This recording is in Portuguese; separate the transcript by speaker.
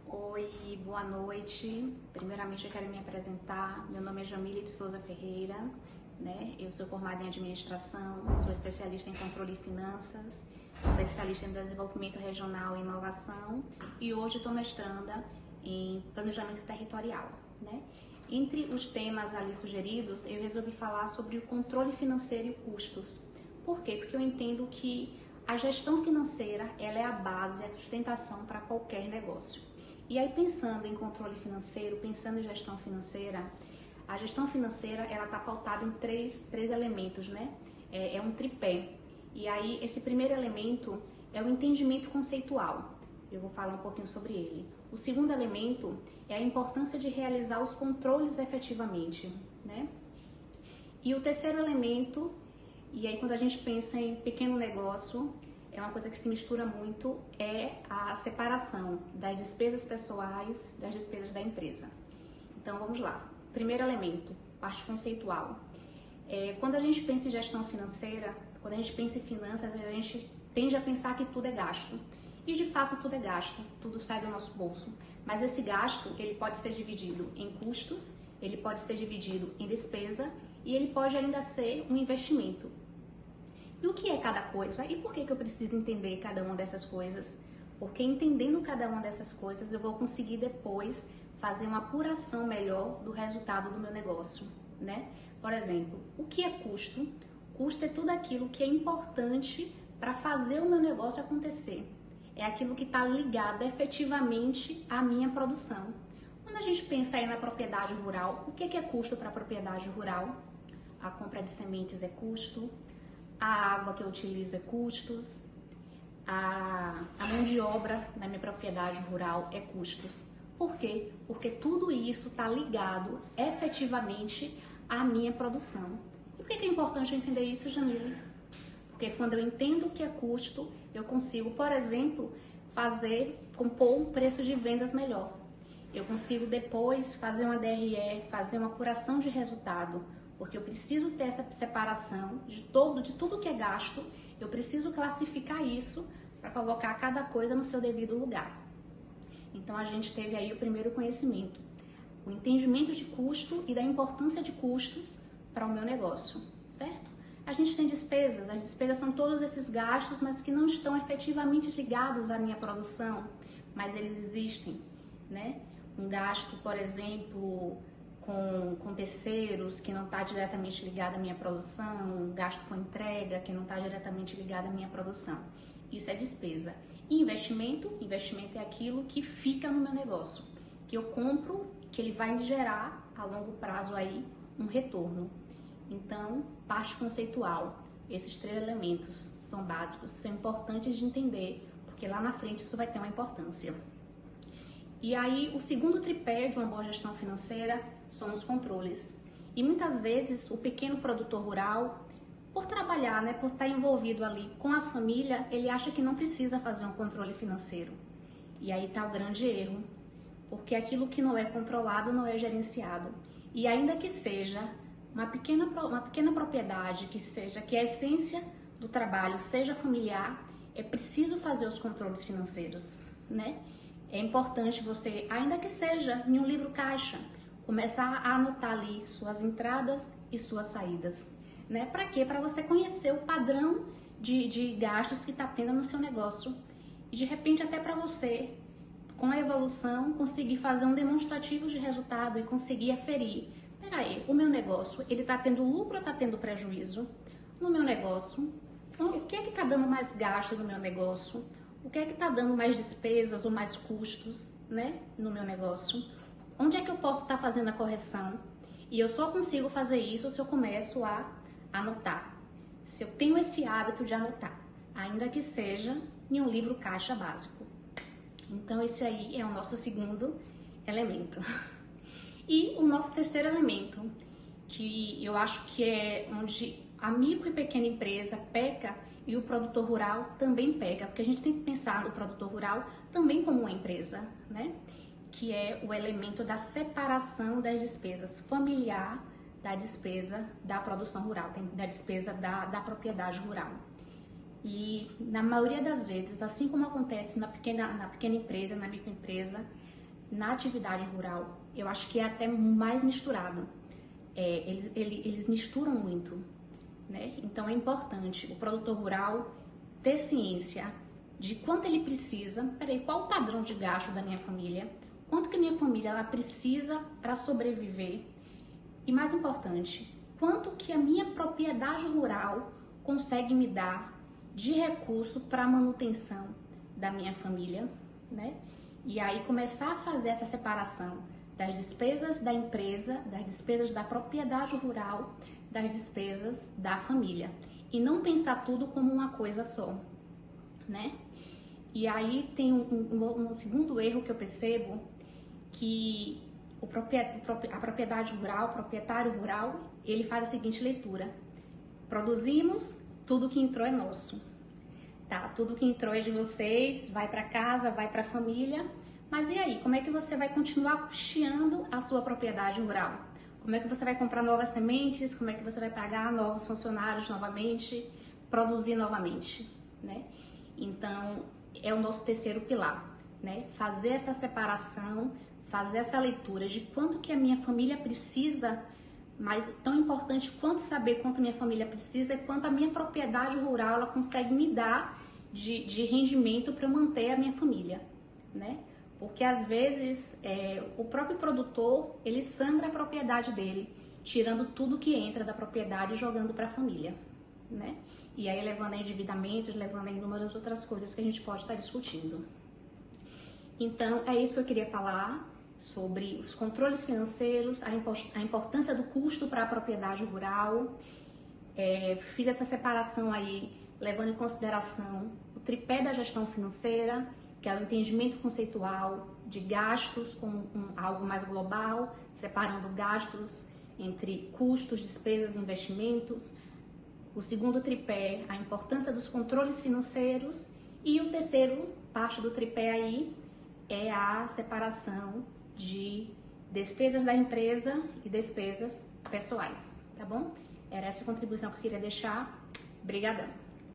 Speaker 1: Oi, boa noite. Primeiramente eu quero me apresentar. Meu nome é Jamile de Souza Ferreira, né? Eu sou formada em administração, sou especialista em controle e finanças, especialista em desenvolvimento regional e inovação e hoje estou mestranda em planejamento territorial, né? Entre os temas ali sugeridos, eu resolvi falar sobre o controle financeiro e custos. Por quê? Porque eu entendo que a gestão financeira, ela é a base, a sustentação para qualquer negócio. E aí, pensando em controle financeiro, pensando em gestão financeira, a gestão financeira, ela está pautada em três elementos, né? É um tripé. E aí, esse primeiro elemento é o entendimento conceitual. Eu vou falar um pouquinho sobre ele. O segundo elemento é a importância de realizar os controles efetivamente, né? E o terceiro elemento, e aí quando a gente pensa em pequeno negócio, é uma coisa que se mistura muito, é a separação das despesas pessoais das despesas da empresa. Então vamos lá. Primeiro elemento, parte conceitual. Quando a gente pensa em gestão financeira, quando a gente pensa em finanças, a gente tende a pensar que tudo é gasto. E de fato tudo é gasto, tudo sai do nosso bolso. Mas esse gasto, ele pode ser dividido em custos, ele pode ser dividido em despesa e ele pode ainda ser um investimento. E o que é cada coisa? E por que eu preciso entender cada uma dessas coisas? Porque entendendo cada uma dessas coisas, eu vou conseguir depois fazer uma apuração melhor do resultado do meu negócio, né? Por exemplo, o que é custo? Custo é tudo aquilo que é importante para fazer o meu negócio acontecer. É aquilo que está ligado efetivamente à minha produção. Quando a gente pensa aí na propriedade rural, o que é custo para a propriedade rural? A compra de sementes é custo, a água que eu utilizo é custos, a mão de obra na minha propriedade rural é custos. Por quê? Porque tudo isso está ligado efetivamente à minha produção. E por que é importante eu entender isso, Jamile? Porque quando eu entendo o que é custo, eu consigo, por exemplo, compor um preço de vendas melhor. Eu consigo depois fazer uma DRE, fazer uma apuração de resultado, porque eu preciso ter essa separação de tudo que é gasto, eu preciso classificar isso para colocar cada coisa no seu devido lugar. Então a gente teve aí o primeiro conhecimento, o entendimento de custo e da importância de custos para o meu negócio, certo? A gente tem despesas, as despesas são todos esses gastos, mas que não estão efetivamente ligados à minha produção, mas eles existem, né? Um gasto, por exemplo, com terceiros, que não está diretamente ligado à minha produção, um gasto com entrega, que não está diretamente ligado à minha produção. Isso é despesa. E investimento é aquilo que fica no meu negócio, que eu compro, que ele vai me gerar a longo prazo aí um retorno. Então, parte conceitual, esses três elementos são básicos, são importantes de entender, porque lá na frente isso vai ter uma importância. E aí, o segundo tripé de uma boa gestão financeira são os controles. E muitas vezes o pequeno produtor rural, por trabalhar, né, por estar envolvido ali com a família, ele acha que não precisa fazer um controle financeiro. E aí está o grande erro, porque aquilo que não é controlado não é gerenciado. E ainda que seja uma pequena propriedade, que a essência do trabalho seja familiar, é preciso fazer os controles financeiros, né? É importante você, ainda que seja em um livro caixa, começar a anotar ali suas entradas e suas saídas, né? Para quê? Para você conhecer o padrão de gastos que está tendo no seu negócio e de repente até para você, com a evolução, conseguir fazer um demonstrativo de resultado e conseguir aferir. Peraí, o meu negócio, ele está tendo lucro ou está tendo prejuízo? No meu negócio, o que é que está dando mais gasto no meu negócio? O que é que está dando mais despesas ou mais custos, né, no meu negócio? Onde é que eu posso estar fazendo a correção? E eu só consigo fazer isso se eu começo a anotar. Se eu tenho esse hábito de anotar, ainda que seja em um livro caixa básico. Então esse aí é o nosso segundo elemento. E o nosso terceiro elemento, que eu acho que é onde a micro e pequena empresa peca e o produtor rural também peca, porque a gente tem que pensar no produtor rural também como uma empresa, né? Que é o elemento da separação das despesas familiar da despesa da produção rural, da despesa da propriedade rural. E na maioria das vezes, assim como acontece na pequena empresa, na microempresa, na atividade rural, eu acho que é até mais misturado. Eles misturam muito, né? Então é importante o produtor rural ter ciência de quanto ele precisa, qual o padrão de gasto da minha família, quanto que minha família ela precisa para sobreviver e, mais importante, quanto que a minha propriedade rural consegue me dar de recurso para a manutenção da minha família, né? E aí começar a fazer essa separação das despesas da empresa, das despesas da propriedade rural, das despesas da família. E não pensar tudo como uma coisa só, né? E aí tem um segundo erro que eu percebo, que a propriedade rural, o proprietário rural, ele faz a seguinte leitura: produzimos, tudo que entrou é nosso. Tá, tudo que entrou é de vocês, vai para casa, vai para a família, mas e aí, como é que você vai continuar custeando a sua propriedade rural? Como é que você vai comprar novas sementes? Como é que você vai pagar novos funcionários novamente, produzir novamente, né? Então, é o nosso terceiro pilar, né? Fazer essa separação, fazer essa leitura de quanto que a minha família precisa, mas tão importante quanto saber quanto a minha família precisa é quanto a minha propriedade rural ela consegue me dar de rendimento para eu manter a minha família, né? Porque às vezes o próprio produtor ele sangra a propriedade dele, tirando tudo que entra da propriedade e jogando para a família, né? E aí levando a endividamentos, levando a inúmeras outras coisas que a gente pode estar discutindo. Então é isso que eu queria falar sobre os controles financeiros, a importância do custo para a propriedade rural. Fiz essa separação aí, levando em consideração o tripé da gestão financeira, que é o entendimento conceitual de gastos como algo mais global, separando gastos entre custos, despesas e investimentos. O segundo tripé, a importância dos controles financeiros. E o terceiro parte do tripé aí é a separação de despesas da empresa e despesas pessoais, tá bom? Era essa a contribuição que eu queria deixar. Obrigadão!